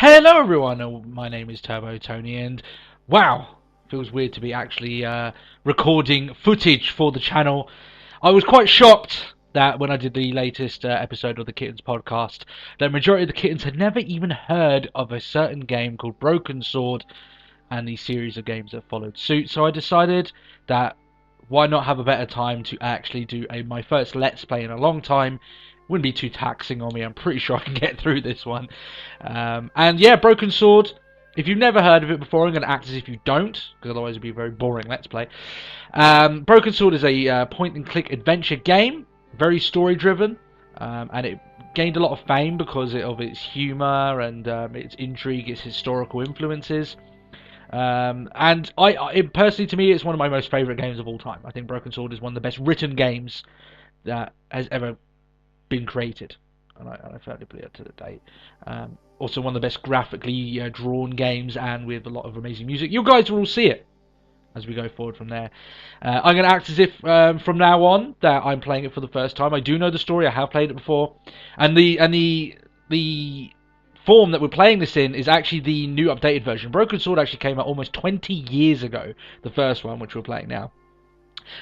Hello everyone, my name is Turbo Tony, and wow, feels weird to be actually recording footage for the channel. I was quite shocked that when I did the latest episode of the Kittens podcast, the majority of the kittens had never even heard of a certain game called Broken Sword and the series of games that followed suit. So I decided that why not have a better time to actually do my first Let's Play in a long time. Wouldn't be too taxing on me. I'm pretty sure I can get through this one. And yeah, Broken Sword. If you've never heard of it before, I'm going to act as if you don't, because otherwise it'd be a very boring Let's Play. Broken Sword is a point-and-click adventure game, very story-driven, and it gained a lot of fame because of its humour and its intrigue, its historical influences. And it, personally, to me, it's one of my most favourite games of all time. I think Broken Sword is one of the best written games that has ever been created, and I firmly believe it to the date. Also one of the best graphically drawn games, and with a lot of amazing music. You guys will all see it as we go forward from there. I'm going to act as if from now on that I'm playing it for the first time. I do know the story. I have played it before, and the form that we're playing this in is actually the new updated version. Broken Sword actually came out almost 20 years ago, the first one, which we're playing now.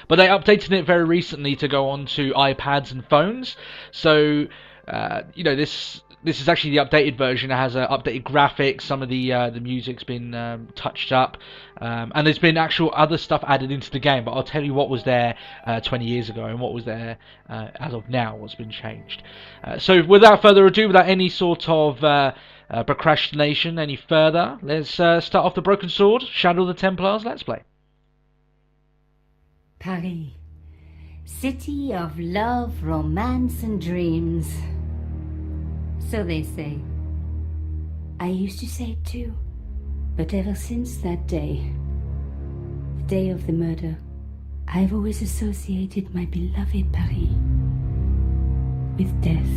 But they updated it very recently to go on to iPads and phones. So, this is actually the updated version. It has updated graphics. Some of the music's been touched up, and there's been actual other stuff added into the game. But I'll tell you what was there 20 years ago and what was there as of now. What's been changed. So, without further ado, without any sort of procrastination any further, let's start off the Broken Sword, Shadow of the Templars. Let's play. Paris, city of love, romance, and dreams. So they say. I used to say it too, but ever since that day, the day of the murder, I've always associated my beloved Paris with death.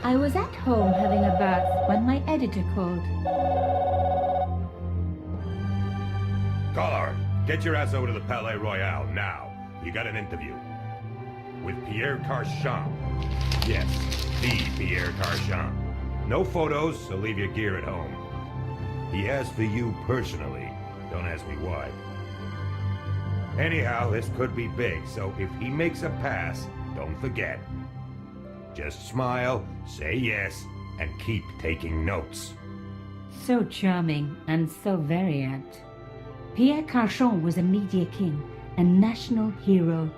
I was at home having a bath when my editor called. Collard, get your ass over to the Palais Royal now. You got an interview. With Pierre Carchon. Yes, the Pierre Carchon. No photos, so leave your gear at home. He asked for you personally. Don't ask me why. Anyhow, this could be big, so if he makes a pass, don't forget. Just smile, say yes, and keep taking notes. So charming and so very apt. Pierre Carchon was a media king, a national hero,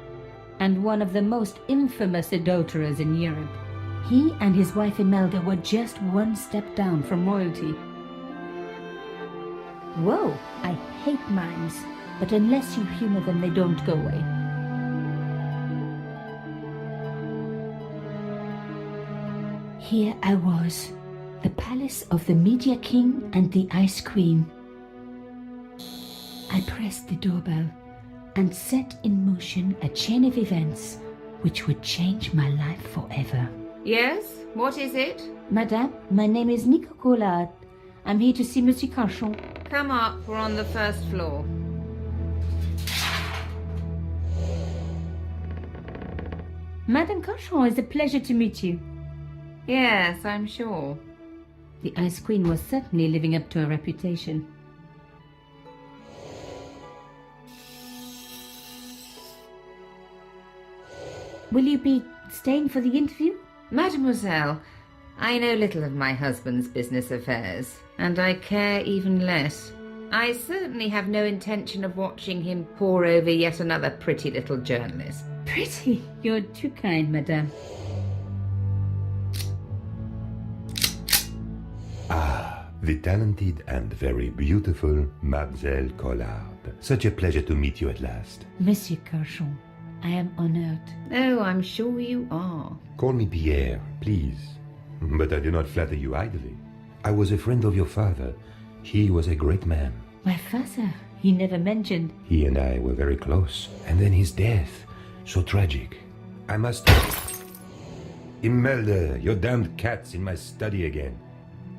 and one of the most infamous adulterers in Europe. He and his wife Imelda were just one step down from royalty. Whoa, I hate mimes, but unless you humor them, they don't go away. Here I was, the palace of the Media King and the Ice Queen. I pressed the doorbell and set in motion a chain of events which would change my life forever. Yes? What is it? Madame, my name is Nico Collard. I'm here to see Monsieur Carchon. Come up, we're on the first floor. Madame Carchon, it's a pleasure to meet you. Yes, I'm sure. The Ice Queen was certainly living up to her reputation. Will you be staying for the interview? Mademoiselle, I know little of my husband's business affairs, and I care even less. I certainly have no intention of watching him pore over yet another pretty little journalist. Pretty? You're too kind, madame. The talented and very beautiful Mademoiselle Collard. Such a pleasure to meet you at last. Monsieur Carchon, I am honored. Oh, I'm sure you are. Call me Pierre, please. But I do not flatter you idly. I was a friend of your father. He was a great man. My father, he never mentioned. He and I were very close. And then his death. So tragic. I must... Imelda, your damned cat's in my study again.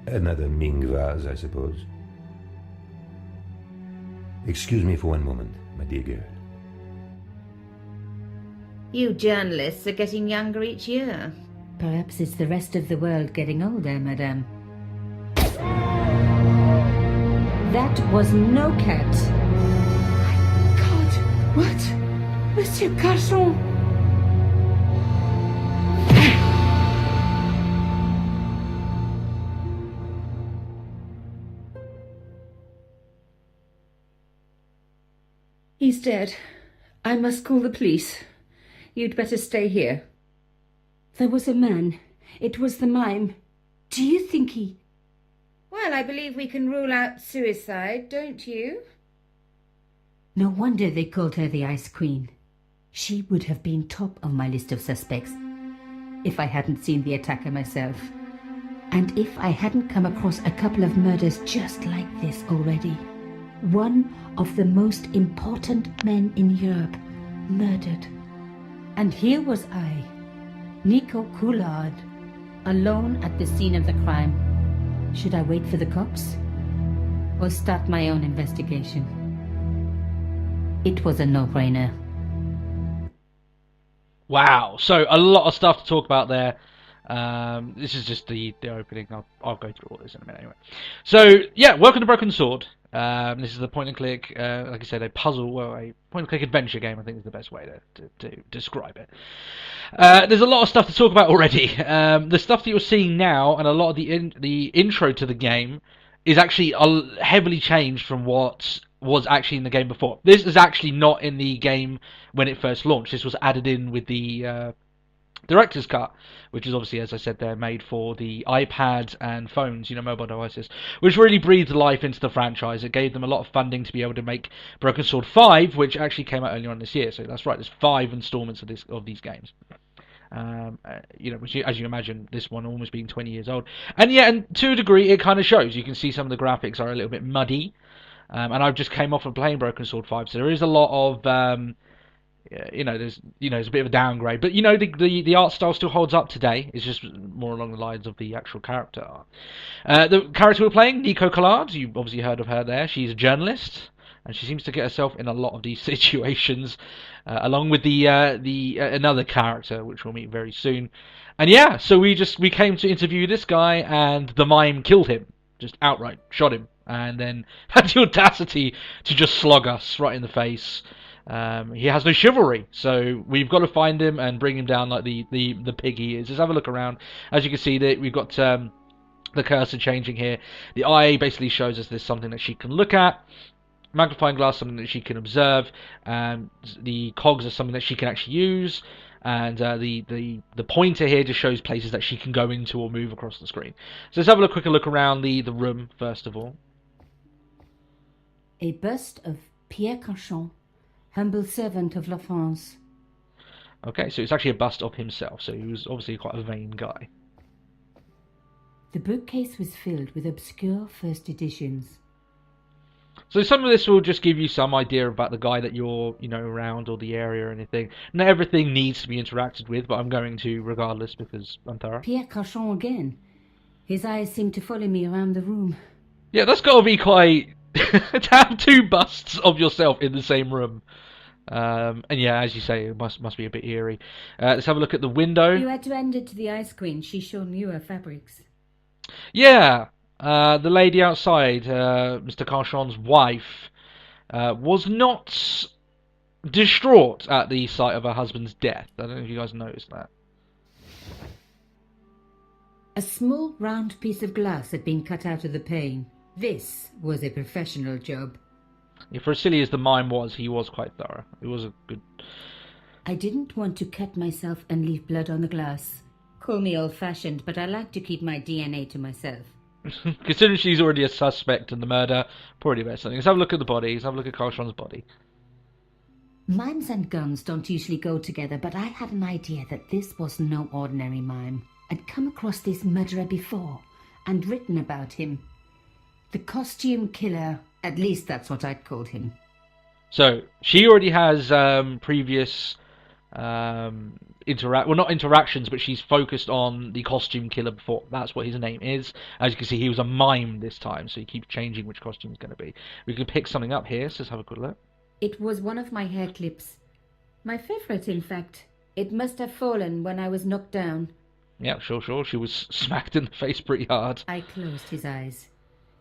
Another Ming vase, I suppose. Excuse me for one moment, my dear girl. You journalists are getting younger each year. Perhaps it's the rest of the world getting older, madame. That was no cat. My God, what? Monsieur Carchon! He's dead. I must call the police. You'd better stay here. There was a man. It was the mime. Do you think he... Well, I believe we can rule out suicide, don't you? No wonder they called her the Ice Queen. She would have been top of my list of suspects if I hadn't seen the attacker myself. And if I hadn't come across a couple of murders just like this already. One of the most important men in Europe murdered. And here was I, Nico Coulard, alone at the scene of the crime. Should I wait for the cops or start my own investigation? It was a no-brainer. Wow, so a lot of stuff to talk about there. This is just the opening. I'll go through all this in a minute anyway. So, yeah, welcome to Broken Sword. This is a point-and-click, like I said, a puzzle, well, a point-and-click adventure game, I think is the best way to describe it. There's a lot of stuff to talk about already. The stuff that you're seeing now, and a lot of the intro to the game, is actually heavily changed from what was actually in the game before. This is actually not in the game when it first launched. This was added in with the director's cut, which is obviously, as I said, they're made for the iPads and phones, mobile devices, which really breathed life into the franchise. It gave them a lot of funding to be able to make Broken Sword 5, which actually came out earlier on this year. So that's right, there's 5 installments of these games. Which, as you imagine, this one almost being 20 years old. And yeah, and to a degree, it kind of shows. You can see some of the graphics are a little bit muddy. And I've just came off of playing Broken Sword 5, so there is a lot of... there's a bit of a downgrade, but the art style still holds up today. It's just more along the lines of the actual character art. The character we're playing, Nico Collard, you've obviously heard of her there. She's a journalist, and she seems to get herself in a lot of these situations, along with the another character, which we'll meet very soon. And yeah, so we came to interview this guy, and the mime killed him, just outright shot him, and then had the audacity to just slug us right in the face. He has no chivalry, so we've got to find him and bring him down like the pig he is. Let's have a look around. As you can see, that we've got the cursor changing here. The eye basically shows us there's something that she can look at. Magnifying glass, something that she can observe. The cogs are something that she can actually use. And the pointer here just shows places that she can go into or move across the screen. So let's have a quicker look around the room, first of all. A bust of Pierre Carchon, humble servant of La France. Okay, so it's actually a bust of himself, so he was obviously quite a vain guy. The bookcase was filled with obscure first editions. So some of this will just give you some idea about the guy that you're, around, or the area or anything. Not everything needs to be interacted with, but I'm going to regardless because I'm thorough. Pierre Carchon again. His eyes seem to follow me around the room. Yeah, that's got to be quite... to have 2 busts of yourself in the same room. And yeah, as you say, it must be a bit eerie. Let's have a look at the window. You had to end it to the Ice Queen. She showed you her fabrics. Yeah, the lady outside, Mr. Carchon's wife, was not distraught at the sight of her husband's death. I don't know if you guys noticed that. A small round piece of glass had been cut out of the pane. This was a professional job. Yeah, for as silly as the mime was, he was quite thorough. It was a good... I didn't want to cut myself and leave blood on the glass. Call me old-fashioned, but I like to keep my DNA to myself. Considering she's already a suspect in the murder, probably best something. Let's have a look at the body. Let's have a look at Carlshon's body. Mimes and guns don't usually go together, but I had an idea that this was no ordinary mime. I'd come across this murderer before, and written about him. The costume killer, at least that's what I'd called him. So, she already has previous... not interactions, but she's focused on the costume killer before. That's what his name is. As you can see, he was a mime this time, so he keeps changing which costume he's going to be. We can pick something up here, so let's have a quick look. It was one of my hair clips. My favourite, in fact. It must have fallen when I was knocked down. Yeah, sure. She was smacked in the face pretty hard. I closed his eyes.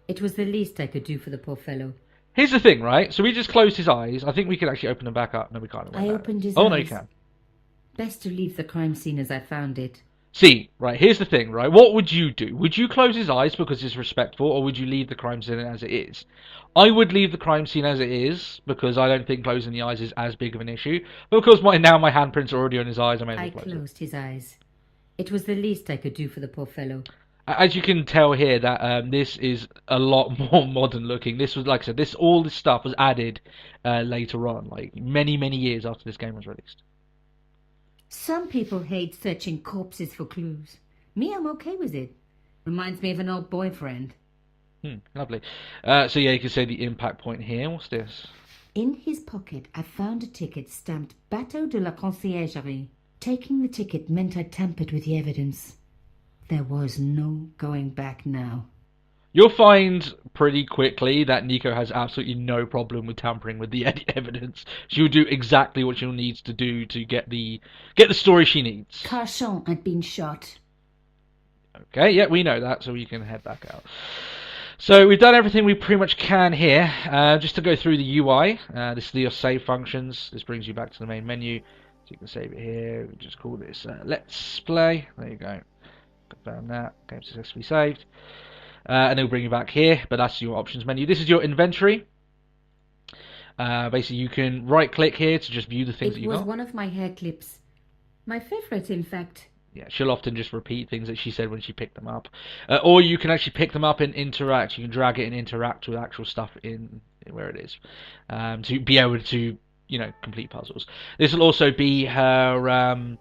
It was the least I could do for the poor fellow. Here's the thing, right? So we just closed his eyes. I think we can actually open them back up. No, we can't. I opened his eyes. eyes. No, you can. Best to leave the crime scene as I found it. See, right, here's the thing, right? What would you do? Would you close his eyes because it's respectful, or would you leave the crime scene as it is? I would leave the crime scene as it is, because I don't think closing the eyes is as big of an issue. But because now my handprints are already on his eyes, I may as well close closed his eyes. It was the least I could do for the poor fellow. As you can tell here, that this is a lot more modern looking. This was, like I said, all this stuff was added later on, like many years after this game was released. Some people hate searching corpses for clues. Me, I'm okay with it. Reminds me of an old boyfriend. Lovely. So yeah, you can see the impact point here. What's this? In his pocket, I found a ticket stamped Bateau de la Conciergerie. Taking the ticket meant I tampered with the evidence. There was no going back now. You'll find pretty quickly that Nico has absolutely no problem with tampering with the evidence. She'll do exactly what she needs to do to get the story she needs. Carchon had been shot. Okay, yeah, we know that, so we can head back out. So we've done everything we pretty much can here. Just to go through the UI, this is your save functions. This brings you back to the main menu. So you can save it here. We just call this Let's Play. There you go. Confirm that. Game successfully saved. And it'll bring you back here, but that's your options menu. This is your inventory. Basically, you can right-click here to just view the things that you've got. It was one of my hair clips. My favourite, in fact. Yeah, she'll often just repeat things that she said when she picked them up. Or you can actually pick them up and interact. You can drag it and interact with actual stuff in where it is. To be able to, complete puzzles. This will also be her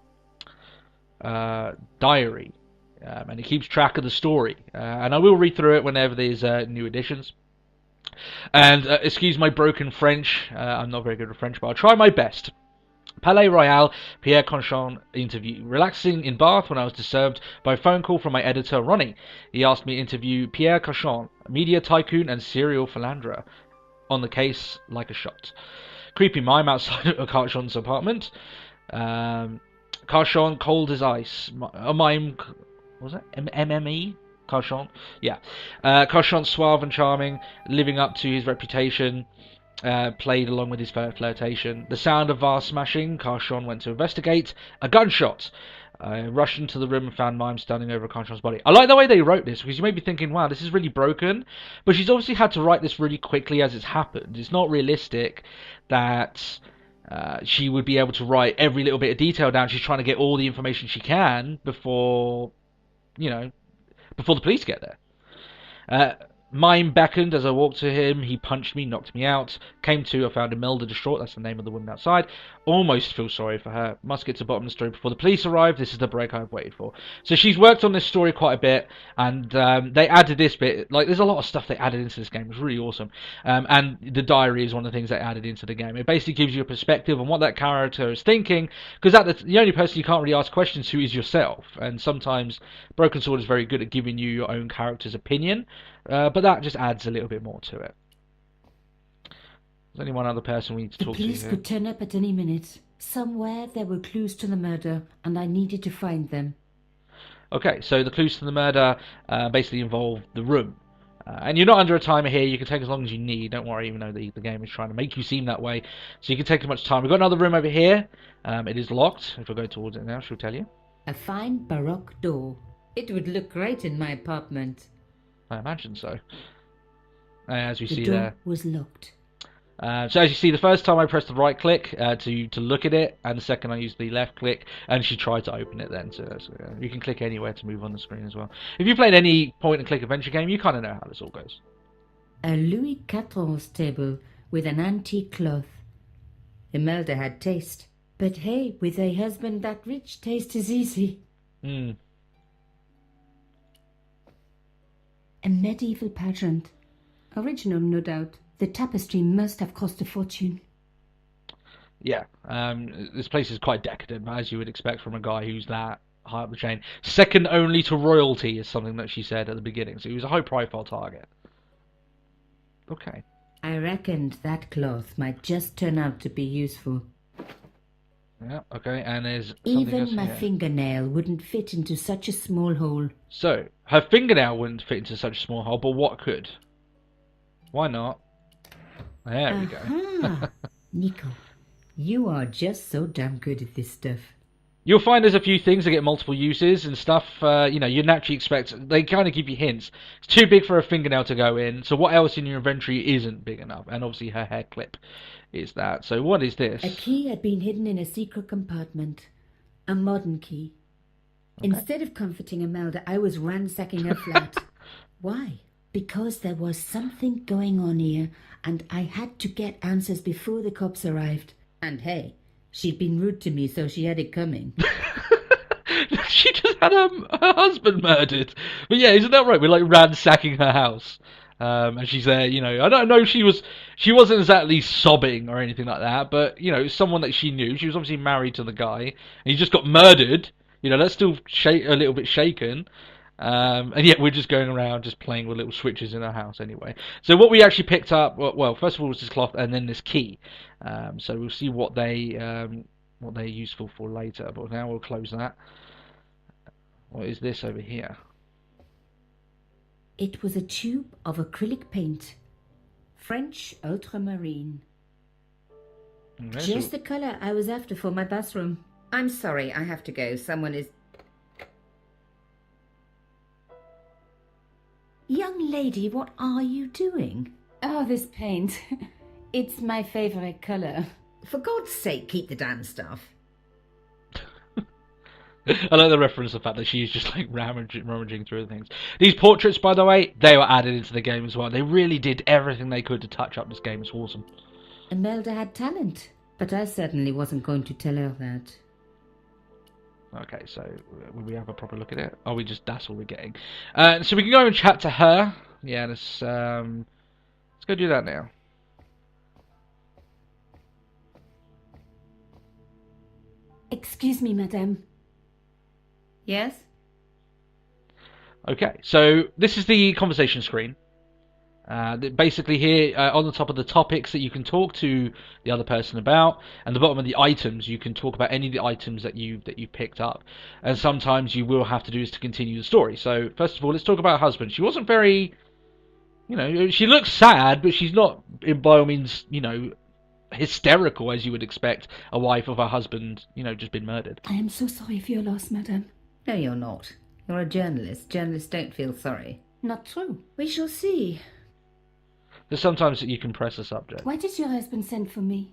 diary. And it keeps track of the story. And I will read through it whenever there's new additions. And excuse my broken French. I'm not very good at French, but I'll try my best. Palais Royal, Pierre Conchon interview. Relaxing in Bath when I was disturbed by a phone call from my editor, Ronnie. He asked me to interview Pierre Conchon, media tycoon and serial philanderer, on the case like a shot. Creepy mime outside of Carchon's apartment. Carchon cold as ice. A mime... What was it? MME? Carchon? Yeah. Carchon suave and charming, living up to his reputation, played along with his flirtation. The sound of vase smashing, Carchon went to investigate. A gunshot! Rushed into the room and found Mime standing over Carchon's body. I like the way they wrote this, because you may be thinking, wow, this is really broken. But she's obviously had to write this really quickly as it's happened. It's not realistic that... she would be able to write every little bit of detail down. She's trying to get all the information she can before the police get there. Mime beckoned as I walked to him. He punched me, knocked me out. Came to, I found Imelda distraught. That's the name of the woman outside. Almost feel sorry for her. Must get to the bottom of the story before the police arrive. This is the break I've waited for. So she's worked on this story quite a bit, and they added this bit. Like, there's a lot of stuff they added into this game. It's really awesome. And the diary is one of the things they added into the game. It basically gives you a perspective on what that character is thinking, because the only person you can't really ask questions to is yourself. And sometimes Broken Sword is very good at giving you your own character's opinion. But that just adds a little bit more to it. There's only one other person we need to talk to here. The police could turn up at any minute. Somewhere there were clues to the murder, and I needed to find them. Okay, so the clues to the murder basically involve the room. And you're not under a timer here. You can take as long as you need. Don't worry, even though the game is trying to make you seem that way. So you can take as much time. We've got another room over here. It is locked. If I go towards it now, she'll tell you. A fine Baroque door. It would look great in my apartment. I imagine so. As we The see door there. was locked. So as you see, the first time I pressed the right click to look at it, and the second I used the left click, and she tried to open it then. So you can click anywhere to move on the screen as well. If you played any point-and-click adventure game, you kind of know how this all goes. A Louis XIV table with an antique cloth. Imelda had taste. But hey, with a husband that rich, taste is easy. Hmm. A medieval pageant. Original, no doubt. The tapestry must have cost a fortune. Yeah, this place is quite decadent, as you would expect from a guy who's that high up the chain. Second only to royalty is something that she said at the beginning, so he was a high-profile target. Okay. I reckoned that cloth might just turn out to be useful. Yeah, okay, and there's something else Even my here. fingernail wouldn't fit into such a small hole. So, her fingernail wouldn't fit into such a small hole, but what could? Why not? There we go. Aha! Nico, you are just so damn good at this stuff. You'll find there's a few things that get multiple uses and stuff. You know, you naturally expect. They kind of give you hints. It's too big for a fingernail to go in. So what else in your inventory isn't big enough? And obviously her hair clip is that. So what is this? A key had been hidden in a secret compartment. A modern key. Okay. Instead of comforting Imelda, I was ransacking her flat. Why? Because there was something going on here, and I had to get answers before the cops arrived. And hey, she'd been rude to me, so she had it coming. She just had her husband murdered. But yeah, isn't that right? We're like ransacking her house. And she's there, you know. I don't know if she wasn't exactly sobbing or anything like that, but, you know, someone that she knew. She was obviously married to the guy, and he just got murdered. You know, that's still a little bit shaken. And yet we're just going around just playing with little switches in our house anyway. So what we actually picked up, well, first of all was this cloth and then this key. So we'll see what they're useful for later. But now we'll close that. What is this over here? It was a tube of acrylic paint. French ultramarine. Okay, Just so- the colour I was after for my bathroom. I'm sorry, I have to go. Someone is... Young lady, what are you doing? Oh, this paint. It's my favourite colour. For God's sake, keep the damn stuff. I like the reference to the fact that she's just like rummaging through things. These portraits, by the way, they were added into the game as well. They really did everything they could to touch up this game. It's awesome. Imelda had talent, but I certainly wasn't going to tell her that. Okay, so will we have a proper look at it? Oh, that's all we're getting. So we can go and chat to her. Yeah, let's go do that now. Excuse me, madame. Yes? Okay, so this is the conversation screen. Basically here on the top of the topics that you can talk to the other person about, and the bottom of the items you can talk about any of the items that you picked up. And sometimes you will have to do this to continue the story. So first of all, let's talk about her husband. She wasn't very, you know, she looks sad, but she's not by all means, you know, hysterical as you would expect a wife of her husband, you know, just been murdered. I am so sorry for your loss, madame. No, you're not. You're a journalist. Journalists don't feel sorry. Not true. We shall see. There's sometimes that you can press a subject. Why did your husband send for me?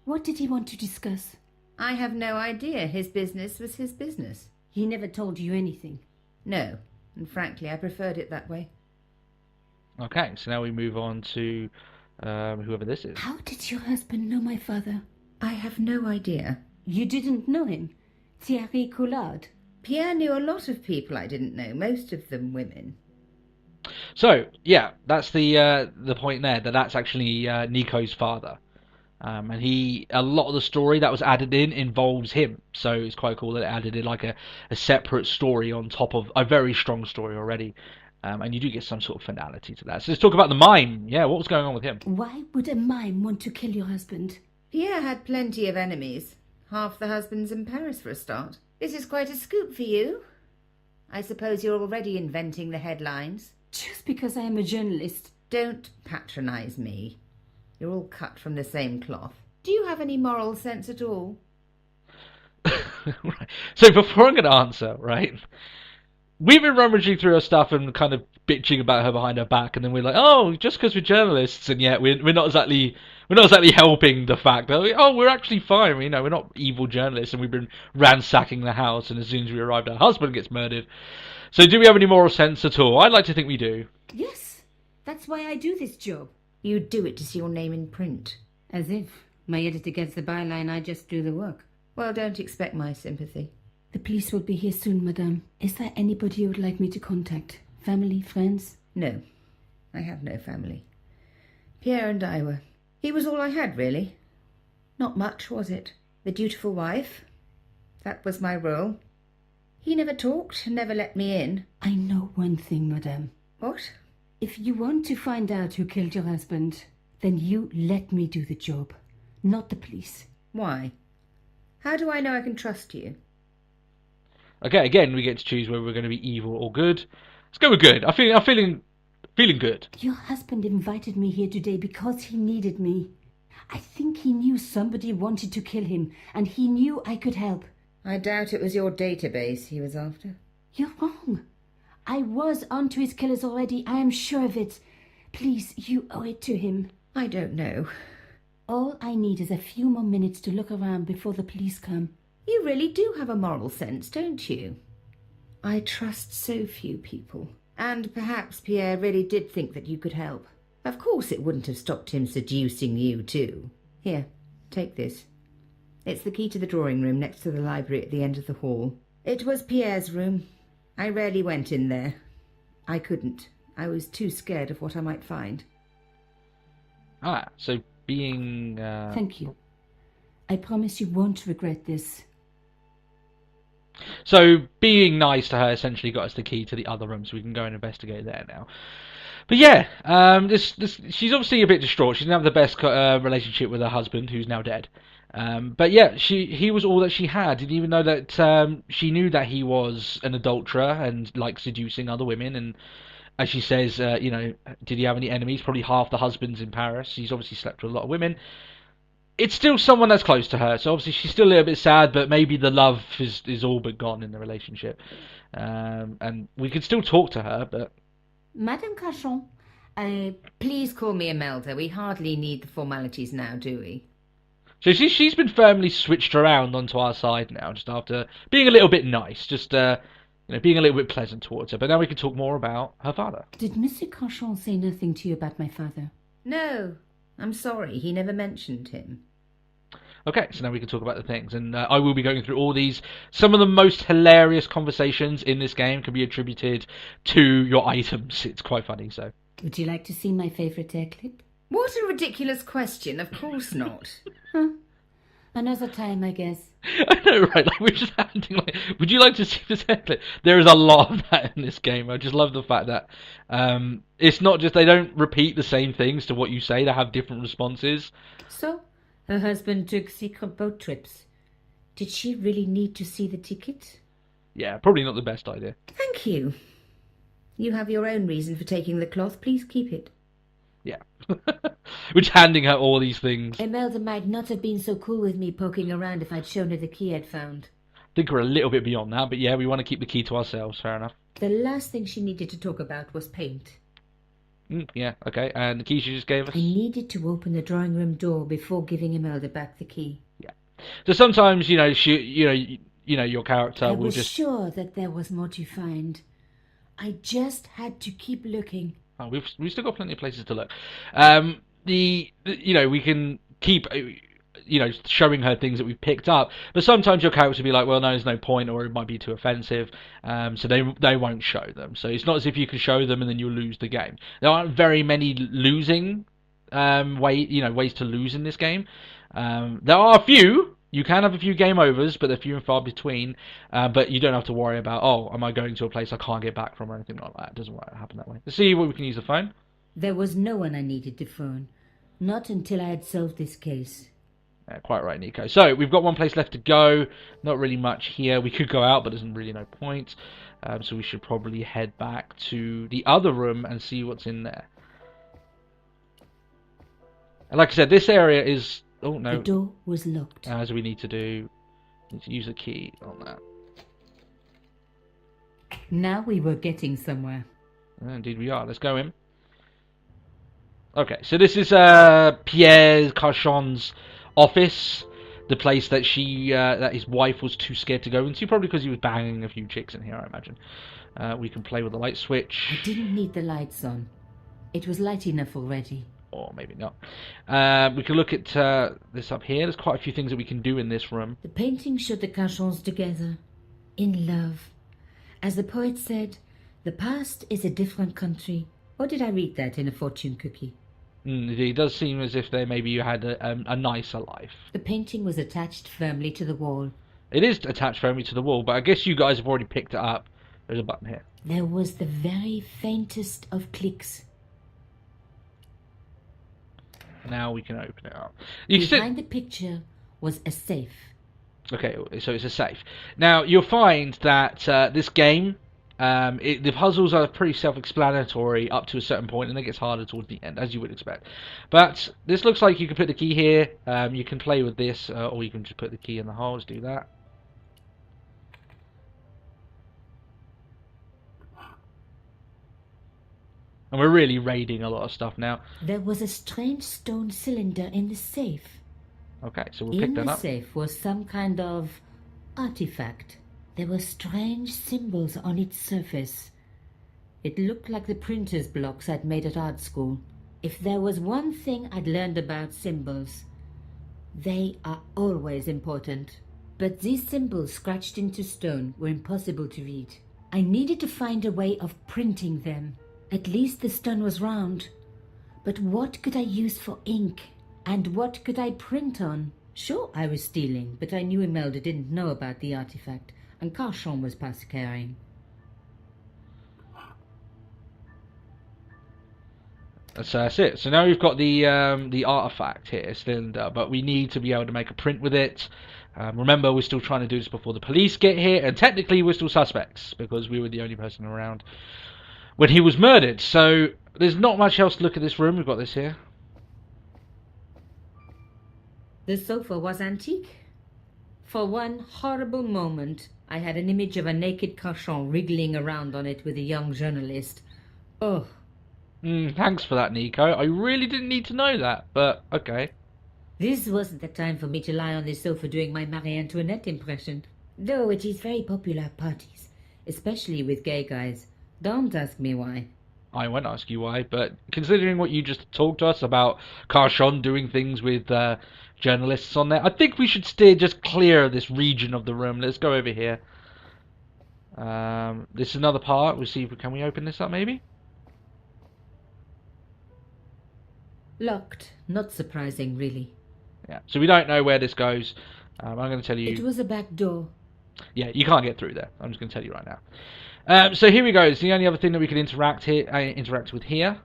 What did he want to discuss? I have no idea. His business was his business. He never told you anything. No, and frankly, I preferred it that way. Okay, so now we move on to whoever this is. How did your husband know my father? I have no idea. You didn't know him? Thierry Collard? Pierre knew a lot of people I didn't know, most of them women. So yeah, that's the point there. That's actually Nico's father, and a lot of the story that was added in involves him. So it's quite cool that it added in like a separate story on top of a very strong story already, and you do get some sort of finality to that. So let's talk about the mime. Yeah, what was going on with him? Why would a mime want to kill your husband? Pierre had plenty of enemies. Half the husbands in Paris for a start. This is quite a scoop for you. I suppose you're already inventing the headlines. Just because I am a journalist. Don't patronise me. You're all cut from the same cloth. Do you have any moral sense at all? Right. So before I'm going to answer, right, we've been rummaging through her stuff and kind of bitching about her behind her back, and then we're like, oh, just because we're journalists, and yet we're not exactly helping the fact that we're actually fine. You know, we're not evil journalists, and we've been ransacking the house, and as soon as we arrived, our husband gets murdered. So, do we have any moral sense at all? I'd like to think we do. Yes, that's why I do this job. You do it to see your name in print. As if my editor gets the byline, I just do the work. Well, don't expect my sympathy. The police will be here soon, madame. Is there anybody you would like me to contact? Family, friends? No, I have no family. Pierre and I were. He was all I had, really. Not much, was it? The dutiful wife. That was my role. He never talked, never let me in. I know one thing, madame. What? If you want to find out who killed your husband, then you let me do the job, not the police. Why? How do I know I can trust you? Okay, again, we get to choose whether we're going to be evil or good. Let's go with good. I'm feeling good. Your husband invited me here today because he needed me. I think he knew somebody wanted to kill him, and he knew I could help. I doubt it was your database he was after. You're wrong. I was onto his killers already. I am sure of it. Please, you owe it to him. I don't know. All I need is a few more minutes to look around before the police come. You really do have a moral sense, don't you? I trust so few people. And perhaps Pierre really did think that you could help. Of course it wouldn't have stopped him seducing you too. Here, take this. It's the key to the drawing room next to the library at the end of the hall. It was Pierre's room. I rarely went in there. I couldn't. I was too scared of what I might find. So being... Thank you. I promise you won't regret this. So being nice to her essentially got us the key to the other room, so we can go and investigate there now. But yeah, she's obviously a bit distraught. She didn't have the best relationship with her husband, who's now dead. But yeah, he was all that she had. Didn't even know that she knew that he was an adulterer and like seducing other women. And as she says, did he have any enemies? Probably half the husbands in Paris. He's obviously slept with a lot of women. It's still someone that's close to her, so obviously she's still a little bit sad, but maybe the love is all but gone in the relationship. And we can still talk to her, but... Madame Cachon, please call me Imelda. We hardly need the formalities now, do we? So she's been firmly switched around onto our side now, just after being a little bit nice, just being a little bit pleasant towards her. But now we can talk more about her father. Did Monsieur Cachon say nothing to you about my father? No, I'm sorry. He never mentioned him. Okay, so now we can talk about the things, and I will be going through all these. Some of the most hilarious conversations in this game can be attributed to your items. It's quite funny, so. Would you like to see my favourite hair clip? What a ridiculous question. Of course not. Huh? Another time, I guess. I know, right? Like, we're just acting like, would you like to see this hair clip? There is a lot of that in this game. I just love the fact that it's not just, they don't repeat the same things to what you say. They have different responses. So, her husband took secret boat trips. Did she really need to see the ticket? Yeah, probably not the best idea. Thank you. You have your own reason for taking the cloth. Please keep it. Yeah. We're just handing her all these things. Imelda might not have been so cool with me poking around if I'd shown her the key I'd found. I think we're a little bit beyond that, but yeah, we want to keep the key to ourselves. Fair enough. The last thing she needed to talk about was paint. Yeah, okay. And the key she just gave us? I needed to open the drawing room door before giving Imelda back the key. Yeah. So sometimes, your character will just... I was sure that there was more to find. I just had to keep looking. Oh, we've still got plenty of places to look. We can keep, showing her things that we've picked up, but sometimes your character will be like, well, no, there's no point, or it might be too offensive, so they won't show them. So it's not as if you can show them and then you'll lose the game. There aren't very many losing ways to lose in this game. There are a few. You can have a few game overs, but they're few and far between. But you don't have to worry about, am I going to a place I can't get back from or anything like that. It doesn't happen that way. Let's see where we can use the phone. There was no one I needed to phone. Not until I had solved this case. Quite right, Nico. So, we've got one place left to go. Not really much here. We could go out, but there's really no point. So we should probably head back to the other room and see what's in there. And like I said, this area is... Oh, no. The door was locked. As we need to use the key on that. Now we were getting somewhere. Indeed we are. Let's go in. Okay, so this is Pierre Carchon's office. The place that that his wife was too scared to go into, probably because he was banging a few chicks in here, I imagine. We can play with the light switch. I didn't need the lights on. It was light enough already. Or maybe not. We can look at this up here. There's quite a few things that we can do in this room. The painting showed the Carchons together, in love. As the poet said, the past is a different country. Or did I read that in a fortune cookie? It does seem as if maybe you had a nicer life. The painting was attached firmly to the wall. It is attached firmly to the wall, but I guess you guys have already picked it up. There's a button here. There was the very faintest of clicks. Now we can open it up. Behind the picture was a safe. Okay, so it's a safe. Now, you'll find that this game, the puzzles are pretty self-explanatory up to a certain point, and it gets harder towards the end, as you would expect. But this looks like you can put the key here. You can play with this, or you can just put the key in the hole. Let's do that. And we're really raiding a lot of stuff now. There was a strange stone cylinder in the safe. Okay, so we'll pick that up. In the safe was some kind of artifact. There were strange symbols on its surface. It looked like the printer's blocks I'd made at art school. If there was one thing I'd learned about symbols, they are always important. But these symbols scratched into stone were impossible to read. I needed to find a way of printing them. At least the stone was round. But what could I use for ink? And what could I print on? Sure, I was stealing, but I knew Imelda didn't know about the artifact, and Carchon was past caring. So that's it. So now we've got the artifact here, cylinder, but we need to be able to make a print with it. Remember, we're still trying to do this before the police get here, and technically we're still suspects, because we were the only person around when he was murdered. So there's not much else to look at this room. We've got this here. The sofa was antique. For one horrible moment, I had an image of a naked Carchon wriggling around on it with a young journalist. Oh. Thanks for that, Nico. I really didn't need to know that, but okay. This wasn't the time for me to lie on the sofa doing my Marie Antoinette impression. Though it is very popular at parties, especially with gay guys. Don't ask me why. I won't ask you why, but considering what you just talked to us about Carchon doing things with journalists on there, I think we should steer just clear of this region of the room. Let's go over here. This is another part. We'll see if can we open this up maybe? Locked. Not surprising, really. Yeah, so we don't know where this goes. I'm going to tell you... It was a back door. Yeah, you can't get through there. I'm just going to tell you right now. So here we go. It's the only other thing that we can interact with here.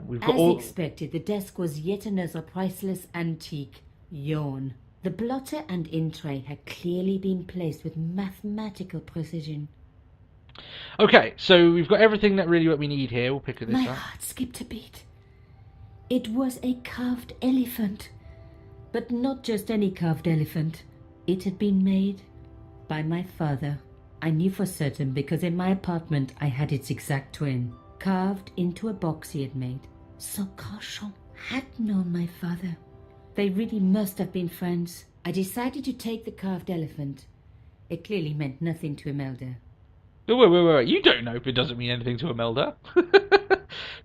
We've got As expected, the desk was yet another priceless antique. Yawn. The blotter and in tray had clearly been placed with mathematical precision. Okay, so we've got everything that really what we need here. We'll pick this My up. heart skipped a beat. It was a carved elephant. But not just any carved elephant. It had been made by my father. I knew for certain because in my apartment I had its exact twin, carved into a box he had made. So Carchon had known my father. They really must have been friends. I decided to take the carved elephant. It clearly meant nothing to Imelda. Wait. You don't know if it doesn't mean anything to Imelda.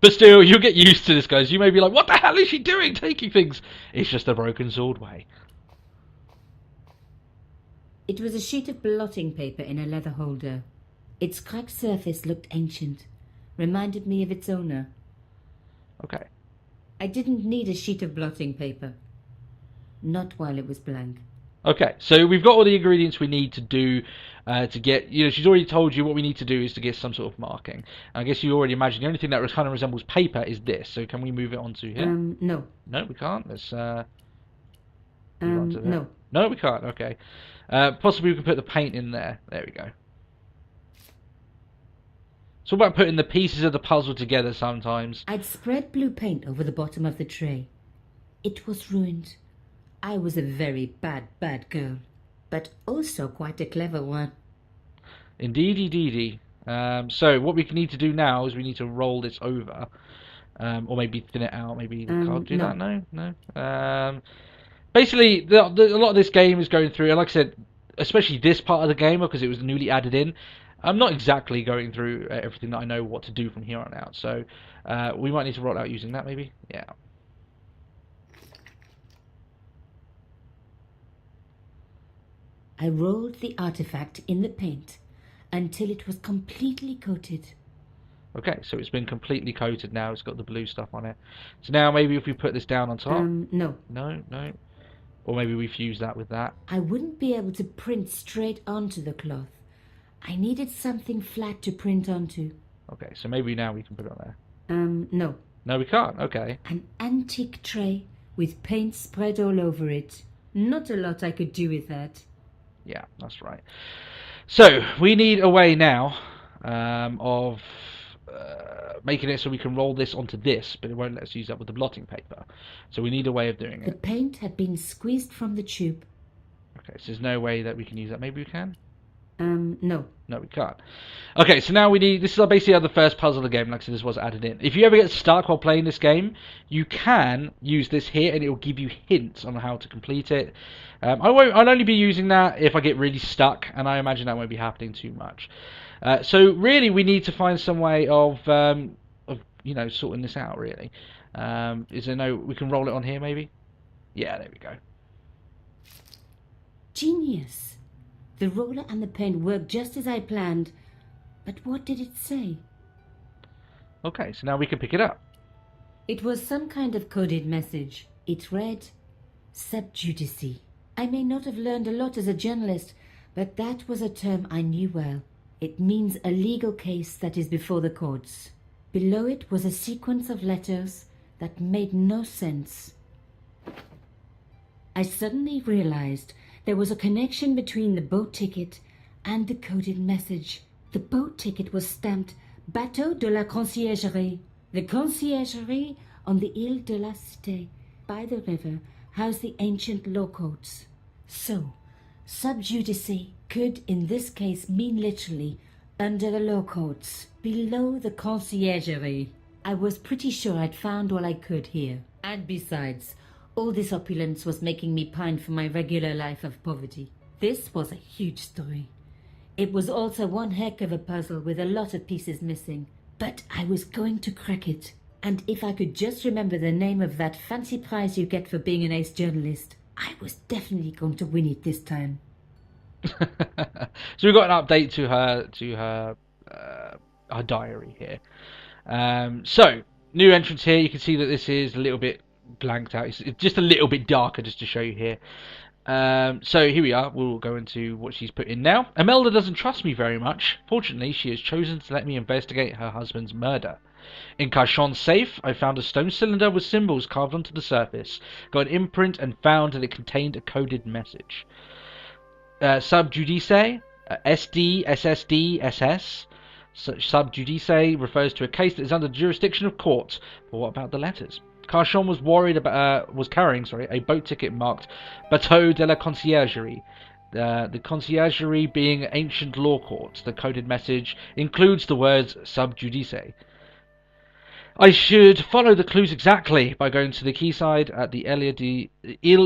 But still, you'll get used to this, guys. You may be like, what the hell is she doing taking things? It's just the broken sword way. It was a sheet of blotting paper in a leather holder. Its cracked surface looked ancient, reminded me of its owner. Okay. I didn't need a sheet of blotting paper. Not while it was blank. Okay, so we've got all the ingredients we need to do to get, she's already told you what we need to do is to get some sort of marking. And I guess you already imagine the only thing that kind of resembles paper is this. So can we move it onto here? No. No, we can't. Let's no. No, we can't. Okay. Possibly we can put the paint in there. There we go. It's all about putting the pieces of the puzzle together sometimes. I'd spread blue paint over the bottom of the tray. It was ruined. I was a very bad girl, but also quite a clever one. Indeedy. So what we need to do now is we need to roll this over, or maybe thin it out. Maybe the card do no. that. No. Basically, a lot of this game is going through, and like I said, especially this part of the game because it was newly added in. I'm not exactly going through everything that I know what to do from here on out. So we might need to roll out using that. Maybe. Yeah. I rolled the artifact in the paint until it was completely coated. Okay, so it's been completely coated now. It's got the blue stuff on it. So now maybe if we put this down on top. No. No. Or maybe we fuse that with that. I wouldn't be able to print straight onto the cloth. I needed something flat to print onto. Okay, so maybe now we can put it on there. No. No, we can't. Okay. An antique tray with paint spread all over it. Not a lot I could do with that. Yeah, that's right. So we need a way now of making it so we can roll this onto this, but it won't let us use that with the blotting paper. So we need a way of doing The it. paint had been squeezed from the tube. Okay, so there's no way that we can use that. Maybe we can? No. No, we can't. Okay, so now we need... This is basically the first puzzle of the game. Like I said, this was added in. If you ever get stuck while playing this game, you can use this here, and it will give you hints on how to complete it. I'll only be using that if I get really stuck, and I imagine that won't be happening too much. So really, we need to find some way of sorting this out. Really, is there no? We can roll it on here, maybe. Yeah, there we go. Genius. The roller and the paint worked just as I planned. But what did it say? Okay, so now we can pick it up. It was some kind of coded message. It read, "Sub judice." I may not have learned a lot as a journalist, but that was a term I knew well. It means a legal case that is before the courts. Below it was a sequence of letters that made no sense. I suddenly realized there was a connection between the boat ticket and the coded message. The boat ticket was stamped Bateau de la Conciergerie. The Conciergerie on the Ile de la Cité, by the river, housed the ancient law courts. So, sub judice could in this case mean literally under the law courts, below the Conciergerie. I was pretty sure I'd found all I could here. And besides, all this opulence was making me pine for my regular life of poverty. This was a huge story. It was also one heck of a puzzle with a lot of pieces missing. But I was going to crack it. And if I could just remember the name of that fancy prize you get for being an ace journalist, I was definitely going to win it this time. So we've got an update to her diary here. So new entrance here. You can see that this is a little bit blanked out. It's just a little bit darker, just to show you here. So here we are. We'll go into what she's put in now. Imelda doesn't trust me very much. Fortunately, she has chosen to let me investigate her husband's murder. In Carchon's safe, I found a stone cylinder with symbols carved onto the surface. Got an imprint and found that it contained a coded message. Sub judice, SD, SSD, SS. Sub judice refers to a case that is under the jurisdiction of court. But what about the letters? Carchon was carrying a boat ticket marked Bateau de la Conciergerie. The Conciergerie being ancient law courts. The coded message includes the words sub judice. I should follow the clues exactly by going to the quayside at the Ile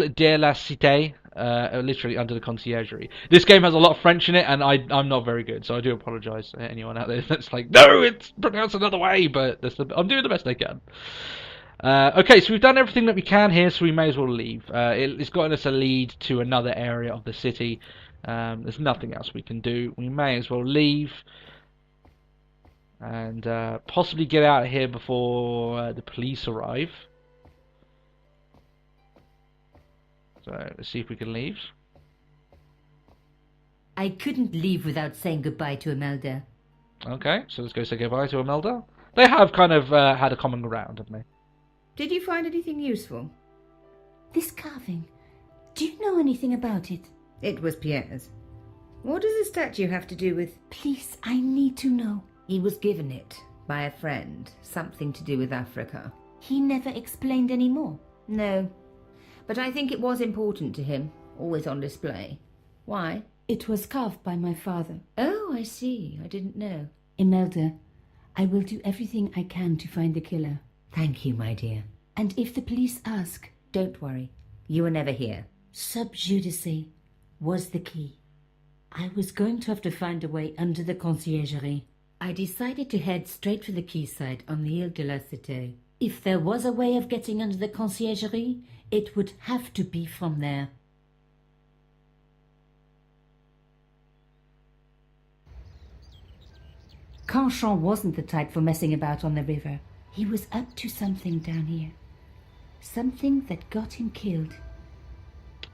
de la Cité, literally under the Conciergerie. This game has a lot of French in it, and I'm not very good, so I do apologise to anyone out there that's like, no, it's pronounced another way, but I'm doing the best I can. Okay, so we've done everything that we can here, so we may as well leave. It's gotten us a lead to another area of the city. There's nothing else we can do. We may as well leave and possibly get out of here before the police arrive. So let's see if we can leave. I couldn't leave without saying goodbye to Imelda. Okay, so let's go say goodbye to Imelda. They have kind of had a common ground, haven't they? Did you find anything useful? This carving, do you know anything about it? It was Pierre's. What does the statue have to do with... Please, I need to know. He was given it by a friend, something to do with Africa. He never explained any more. No, but I think it was important to him, always on display. Why? It was carved by my father. Oh, I see. I didn't know. Imelda, I will do everything I can to find the killer. Thank you, my dear. And if the police ask, Don't worry. You were never here. sub judice was the key. I was going to have to find a way under the conciergerie. I decided to head straight for the quayside on the Ile de la Cité. If there was a way of getting under the conciergerie, it would have to be from there. Canchon wasn't the type for messing about on the river. He was up to something down here. Something that got him killed.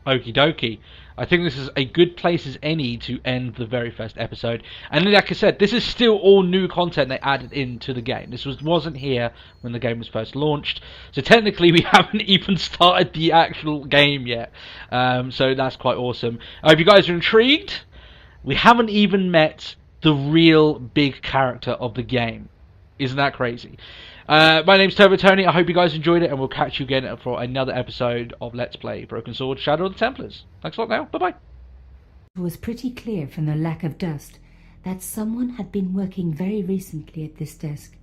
Okie dokie. I think this is a good place as any to end the very first episode. And like I said, this is still all new content they added into the game. This wasn't here when the game was first launched. So technically we haven't even started the actual game yet. So that's quite awesome. I hope you guys are intrigued. We haven't even met the real big character of the game. Isn't that crazy? My name's Turbo Tony. I hope you guys enjoyed it, and we'll catch you again for another episode of Let's Play Broken Sword Shadow of the Templars. Thanks a lot now. Bye-bye. It was pretty clear from the lack of dust that someone had been working very recently at this desk.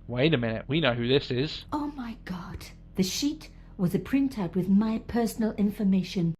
Wait a minute. We know who this is. Oh my god. The sheet was a printout with my personal information.